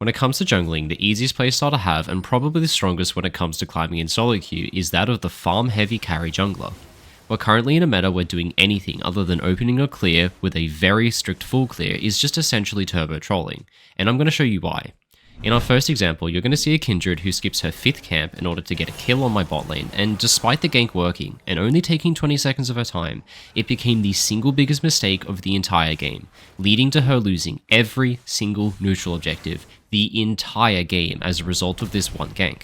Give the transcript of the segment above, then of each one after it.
When it comes to jungling, the easiest playstyle to have, and probably the strongest when it comes to climbing in solo queue, is that of the farm heavy carry jungler. We're currently in a meta where doing anything other than opening a clear with a very strict full clear is just essentially turbo trolling, and I'm going to show you why. In our first example, you're going to see a Kindred who skips her 5th camp in order to get a kill on my bot lane, and despite the gank working, and only taking 20 seconds of her time, it became the single biggest mistake of the entire game, leading to her losing every single neutral objective, the entire game, as a result of this one gank.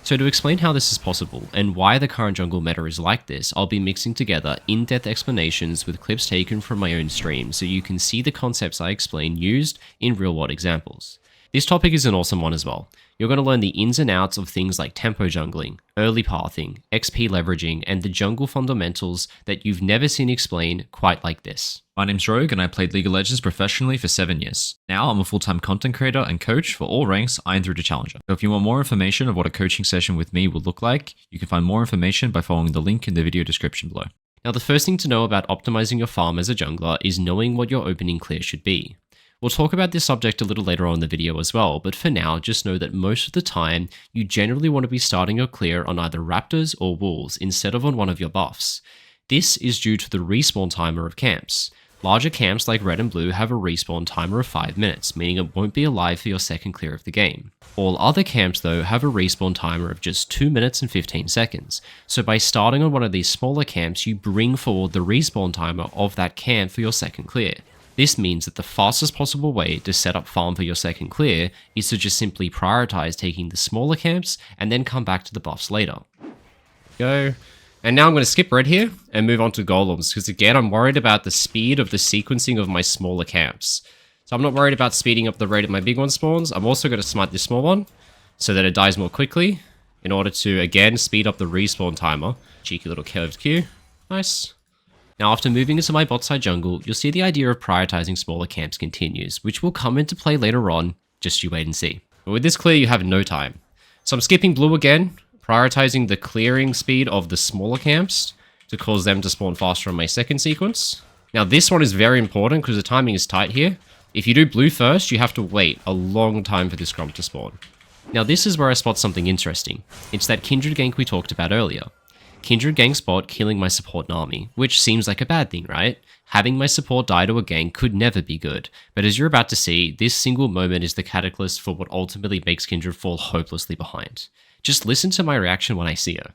So to explain how this is possible, and why the current jungle meta is like this, I'll be mixing together in-depth explanations with clips taken from my own stream, so you can see the concepts I explain used in real-world examples. This topic is an awesome one as well. You're going to learn the ins and outs of things like tempo jungling, early pathing, XP leveraging, and the jungle fundamentals that you've never seen explained quite like this. My name's Rogue and I played League of Legends professionally for 7 years. Now I'm a full-time content creator and coach for all ranks Iron through to Challenger. So if you want more information of what a coaching session with me will look like, you can find more information by following the link in the video description below. Now the first thing to know about optimizing your farm as a jungler is knowing what your opening clear should be. We'll talk about this subject a little later on in the video as well, but for now, just know that most of the time, you generally want to be starting your clear on either raptors or wolves instead of on one of your buffs. This is due to the respawn timer of camps. Larger camps like red and blue have a respawn timer of 5 minutes, meaning it won't be alive for your second clear of the game. All other camps though have a respawn timer of just 2 minutes and 15 seconds, so by starting on one of these smaller camps, you bring forward the respawn timer of that camp for your second clear. This means that the fastest possible way to set up farm for your second clear is to just simply prioritize taking the smaller camps and then come back to the buffs later. Go. And now I'm going to skip red here and move on to golems, because again, I'm worried about the speed of the sequencing of my smaller camps. So I'm not worried about speeding up the rate of my big one spawns. I'm also going to smite this small one so that it dies more quickly in order to, again, speed up the respawn timer. Cheeky little curved Q. Nice. Now after moving into my bot side jungle, you'll see the idea of prioritizing smaller camps continues, which will come into play later on, just you wait and see. But with this clear, you have no time. So I'm skipping blue again, prioritizing the clearing speed of the smaller camps to cause them to spawn faster on my second sequence. Now this one is very important because the timing is tight here. If you do blue first, you have to wait a long time for this scrum to spawn. Now this is where I spot something interesting. It's that Kindred gank we talked about earlier. Kindred gank bot killing my support Nami, which seems like a bad thing, right? Having my support die to a gank could never be good, but as you're about to see, this single moment is the catalyst for what ultimately makes Kindred fall hopelessly behind. Just listen to my reaction when I see her.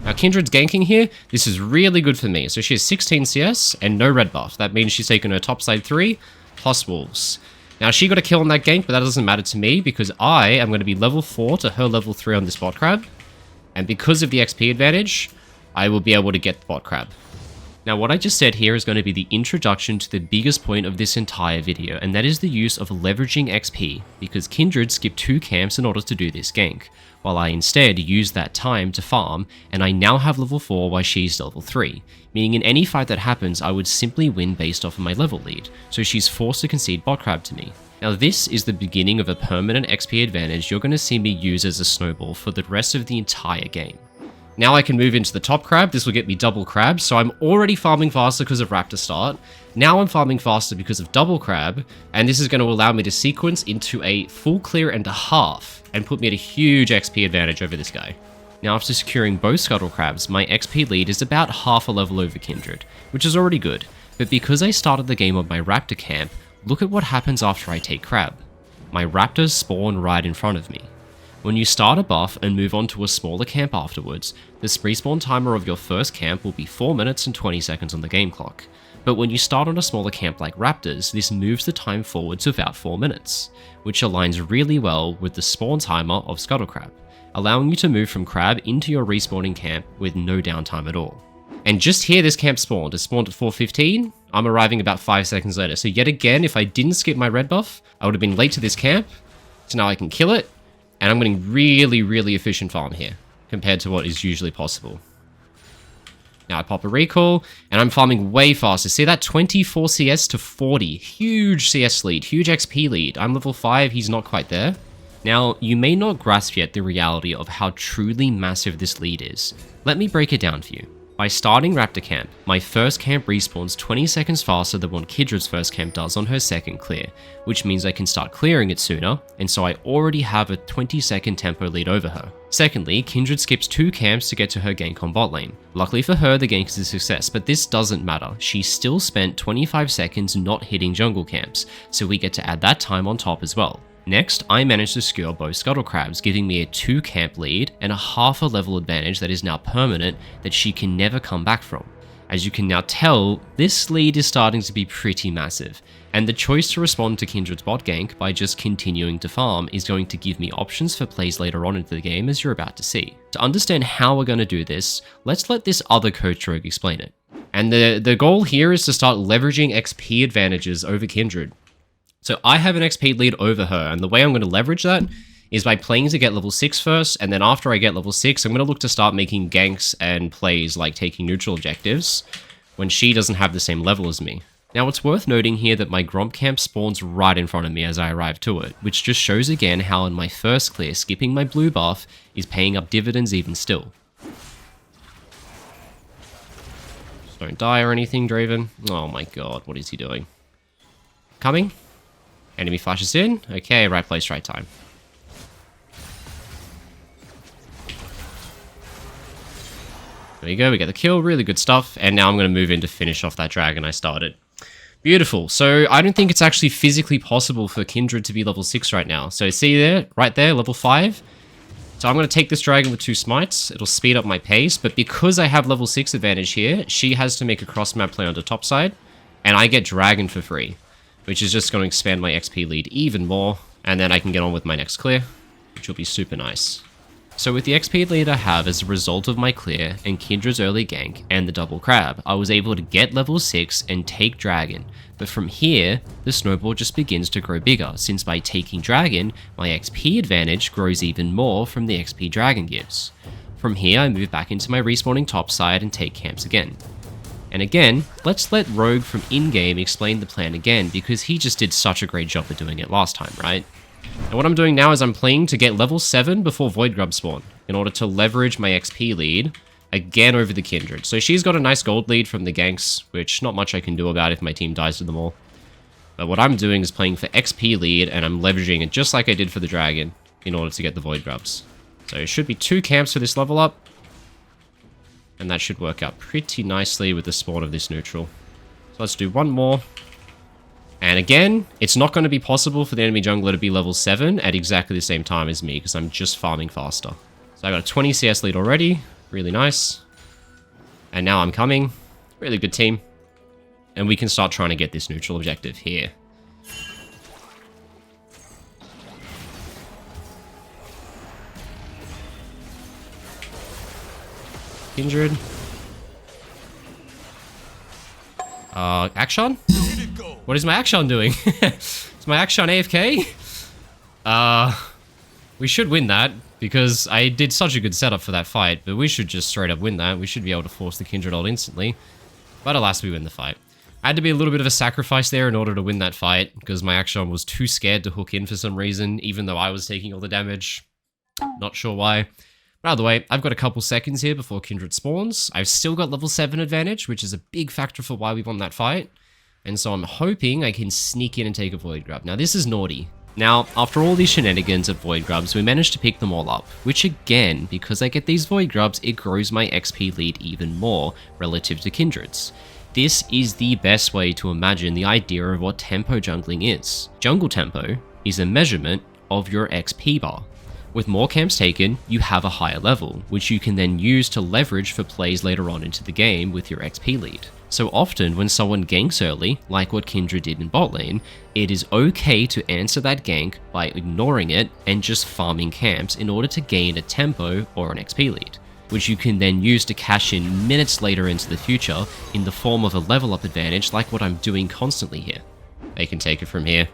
Now Kindred's ganking here, this is really good for me. So she has 16 CS and no red buff. That means she's taken her top side 3 plus wolves. Now she got a kill on that gank, but that doesn't matter to me because I am going to be level 4 to her level 3 on this bot crab. And because of the XP advantage, I will be able to get the bot crab. Now what I just said here is going to be the introduction to the biggest point of this entire video, and that is the use of leveraging XP, because Kindred skipped 2 camps in order to do this gank, while I instead used that time to farm, and I now have level 4 while she's level 3, meaning in any fight that happens I would simply win based off of my level lead, so she's forced to concede bot crab to me. Now this is the beginning of a permanent XP advantage you're going to see me use as a snowball for the rest of the entire game. Now I can move into the top crab, this will get me double crab, so I'm already farming faster because of raptor start. Now I'm farming faster because of double crab, and this is going to allow me to sequence into a full clear and a half, and put me at a huge XP advantage over this guy. Now after securing both scuttle crabs, my XP lead is about half a level over Kindred, which is already good, but because I started the game on my raptor camp, look at what happens after I take crab. My raptors spawn right in front of me. When you start a buff and move on to a smaller camp afterwards, the respawn timer of your first camp will be 4 minutes and 20 seconds on the game clock. But when you start on a smaller camp like Raptors, this moves the time forward to about 4 minutes, which aligns really well with the spawn timer of Scuttle Crab, allowing you to move from Crab into your respawning camp with no downtime at all. And just here this camp spawned. It spawned at 4:15, I'm arriving about 5 seconds later. So yet again, if I didn't skip my red buff, I would have been late to this camp, so now I can kill it, and I'm getting really efficient farm here, compared to what is usually possible. Now I pop a recall, and I'm farming way faster. See that 24 CS to 40. Huge CS lead, huge XP lead. I'm level 5, he's not quite there. Now, you may not grasp yet the reality of how truly massive this lead is. Let me break it down for you. By starting Raptor Camp, my first camp respawns 20 seconds faster than what Kindred's first camp does on her second clear, which means I can start clearing it sooner, and so I already have a 20-second tempo lead over her. Secondly, Kindred skips 2 camps to get to her gank on bot lane. Luckily for her, the gank is a success, but this doesn't matter. She still spent 25 seconds not hitting jungle camps, so we get to add that time on top as well. Next, I managed to skewer both Scuttle Crabs, giving me a 2 camp lead and a half a level advantage that is now permanent that she can never come back from. As you can now tell, this lead is starting to be pretty massive, and the choice to respond to Kindred's bot gank by just continuing to farm is going to give me options for plays later on into the game, as you're about to see. To understand how we're going to do this, let's let this other coach rogue explain it. And the goal here is to start leveraging XP advantages over Kindred. So I have an XP lead over her, and the way I'm going to leverage that is by playing to get level 6 first, and then after I get level 6, I'm going to look to start making ganks and plays like taking neutral objectives when she doesn't have the same level as me. Now it's worth noting here that my Gromp camp spawns right in front of me as I arrive to it, which just shows again how in my first clear, skipping my blue buff is paying up dividends even still. Just don't die or anything, Draven. Oh my god, what is he doing? Coming? Enemy flashes in. Okay, right place, right time. There we go, we get the kill, really good stuff. And now I'm going to move in to finish off that dragon I started. Beautiful. So I don't think it's actually physically possible for Kindred to be level 6 right now. So see there, right there, level 5. So I'm going to take this dragon with 2 smites. It'll speed up my pace, but because I have level 6 advantage here, she has to make a cross-map play on the top side, and I get dragon for free, which is just going to expand my XP lead even more, and then I can get on with my next clear, which will be super nice. So with the XP lead I have as a result of my clear and Kindred's early gank and the double crab, I was able to get level 6 and take dragon, but from here, the snowball just begins to grow bigger, since by taking dragon, my XP advantage grows even more from the XP dragon gives. From here, I move back into my respawning topside and take camps again. And again, let's let Rogue from in-game explain the plan again, because he just did such a great job at doing it last time, right? And what I'm doing now is I'm playing to get level 7 before Void Grub spawn, in order to leverage my XP lead again over the Kindred. So she's got a nice gold lead from the ganks, which not much I can do about if my team dies to them all. But what I'm doing is playing for XP lead, and I'm leveraging it just like I did for the dragon, in order to get the Void Grubs. So it should be 2 camps for this level up. And that should work out pretty nicely with the spawn of this neutral. So let's do one more. And again, it's not going to be possible for the enemy jungler to be level 7 at exactly the same time as me, because I'm just farming faster. So I got a 20 CS lead already. Really nice. And now I'm coming. Really good team. And we can start trying to get this neutral objective here. Kindred. Action? What is my Action doing? Is my Action AFK? We should win that, because I did such a good setup for that fight, but we should just straight up win that. We should be able to force the Kindred ult instantly. But alas, we win the fight. I had to be a little bit of a sacrifice there in order to win that fight, because my Action was too scared to hook in for some reason, even though I was taking all the damage. Not sure why. But either way, I've got a couple seconds here before Kindred spawns. I've still got level 7 advantage, which is a big factor for why we won that fight. And so I'm hoping I can sneak in and take a Void Grub. Now this is naughty. Now, after all these shenanigans at Void Grubs, we managed to pick them all up, which again, because I get these Void Grubs, it grows my XP lead even more relative to Kindred's. This is the best way to imagine the idea of what tempo jungling is. Jungle tempo is a measurement of your XP bar. With more camps taken, you have a higher level, which you can then use to leverage for plays later on into the game with your XP lead. So often when someone ganks early, like what Kindred did in bot lane, it is okay to answer that gank by ignoring it and just farming camps in order to gain a tempo or an XP lead, which you can then use to cash in minutes later into the future in the form of a level up advantage like what I'm doing constantly here. They can take it from here,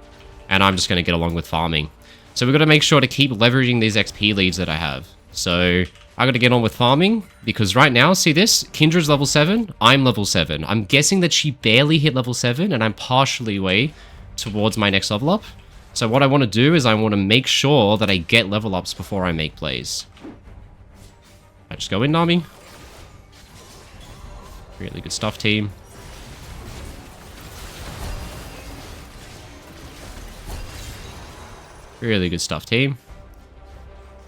and I'm just going to get along with farming. So we've got to make sure to keep leveraging these XP leads that I have. So I got to get on with farming, because right now, see this? Kindred's level 7, I'm level 7. I'm guessing that she barely hit level 7, and I'm partially way towards my next level up. So what I want to do is I want to make sure that I get level ups before I make plays. I just go in, Nami. Really good stuff, team. Really good stuff, team.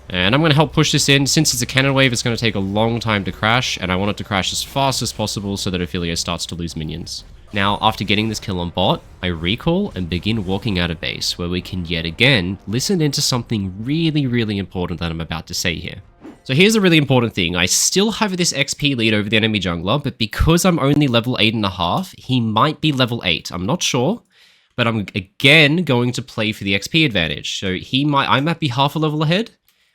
And I'm going to help push this in. Since it's a cannon wave, it's going to take a long time to crash, and I want it to crash as fast as possible so that Ophelia starts to lose minions. Now, after getting this kill on bot, I recall and begin walking out of base, where we can yet again listen into something really, really important that I'm about to say here. So here's a really important thing. I still have this XP lead over the enemy jungler, but because I'm only level 8.5, he might be level 8. I'm not sure, but I'm again going to play for the XP advantage. So I might be half a level ahead,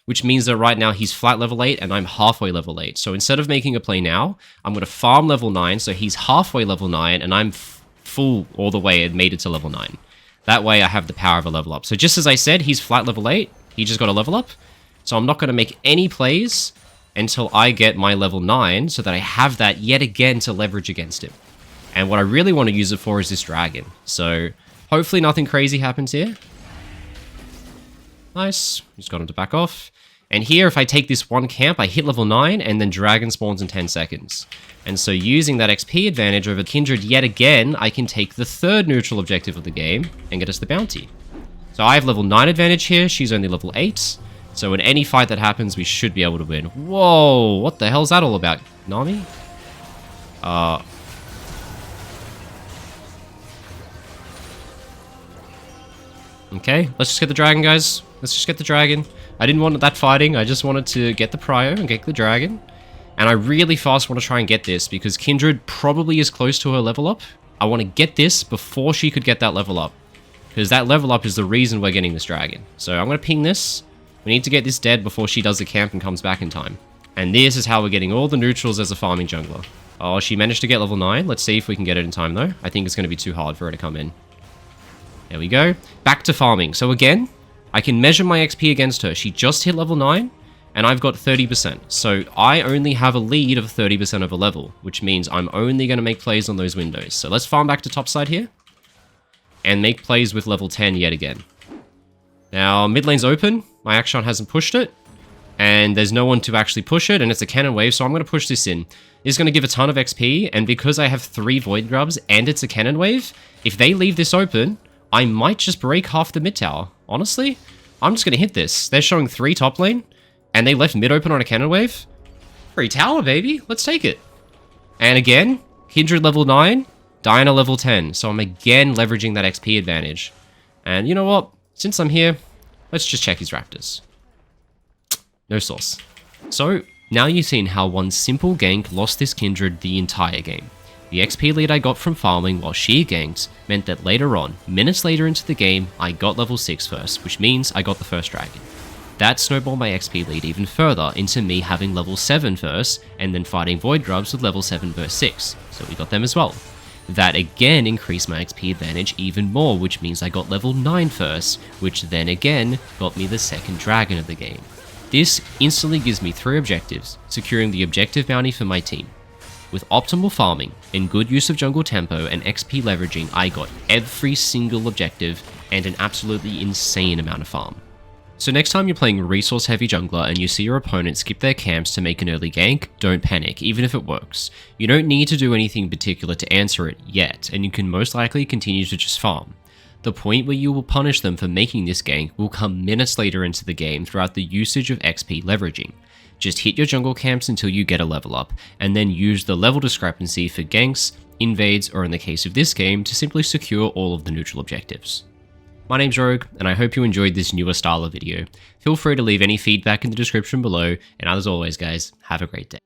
which means that right now he's flat level 8 and I'm halfway level 8. So instead of making a play now, I'm going to farm level 9, so he's halfway level 9 and I'm full all the way and made it to level 9. That way I have the power of a level up. So just as I said, he's flat level 8, he just got a level up. So I'm not going to make any plays until I get my level 9 so that I have that yet again to leverage against him. And what I really want to use it for is this dragon. So hopefully nothing crazy happens here. Nice. Just got him to back off. And here, if I take this one camp, I hit level 9, and then dragon spawns in 10 seconds. And so using that XP advantage over Kindred yet again, I can take the third neutral objective of the game and get us the bounty. So I have level 9 advantage here, she's only level 8. So in any fight that happens, we should be able to win. Whoa, what the hell's that all about? Nami? Okay, let's just get the dragon, guys. Let's just get the dragon. I didn't want that fighting, I just wanted to get the prio and get the dragon. And I really fast want to try and get this, because Kindred probably is close to her level up. I want to get this before she could get that level up, because that level up is the reason we're getting this dragon. So I'm going to ping this. We need to get this dead before she does the camp and comes back in time. And this is how we're getting all the neutrals as a farming jungler. Oh, she managed to get level 9. Let's see if we can get it in time, though. I think it's going to be too hard for her to come in. There we go. Back to farming. So again, I can measure my XP against her. She just hit level 9, and I've got 30%. So I only have a lead of 30% of a level, which means I'm only going to make plays on those windows. So let's farm back to topside here, and make plays with level 10 yet again. Now, mid lane's open. My Action hasn't pushed it, and there's no one to actually push it, and it's a cannon wave, so I'm going to push this in. This is going to give a ton of XP, and because I have 3 Void Grubs and it's a cannon wave, if they leave this open, I might just break half the mid tower. Honestly, I'm just going to hit this. They're showing 3 top lane, and they left mid open on a cannon wave. Free tower, baby. Let's take it. And again, Kindred level 9, Diana level 10. So I'm again leveraging that XP advantage. And you know what? Since I'm here, let's just check his Raptors. No sauce. So, now you've seen how one simple gank lost this Kindred the entire game. The XP lead I got from farming while she ganked meant that later on, minutes later into the game, I got level 6 first, which means I got the first dragon. That snowballed my XP lead even further into me having level 7 first, and then fighting Void Grubs with level 7 verse 6, so we got them as well. That again increased my XP advantage even more, which means I got level 9 first, which then again got me the second dragon of the game. This instantly gives me 3 objectives, securing the objective bounty for my team. With optimal farming and good use of jungle tempo and XP leveraging, I got every single objective and an absolutely insane amount of farm. So next time you're playing resource heavy jungler and you see your opponent skip their camps to make an early gank, don't panic, even if it works. You don't need to do anything particular to answer it yet, and you can most likely continue to just farm. The point where you will punish them for making this gank will come minutes later into the game throughout the usage of XP leveraging. Just hit your jungle camps until you get a level up, and then use the level discrepancy for ganks, invades, or in the case of this game, to simply secure all of the neutral objectives. My name's Rogue, and I hope you enjoyed this newer style of video. Feel free to leave any feedback in the description below, and as always guys, have a great day.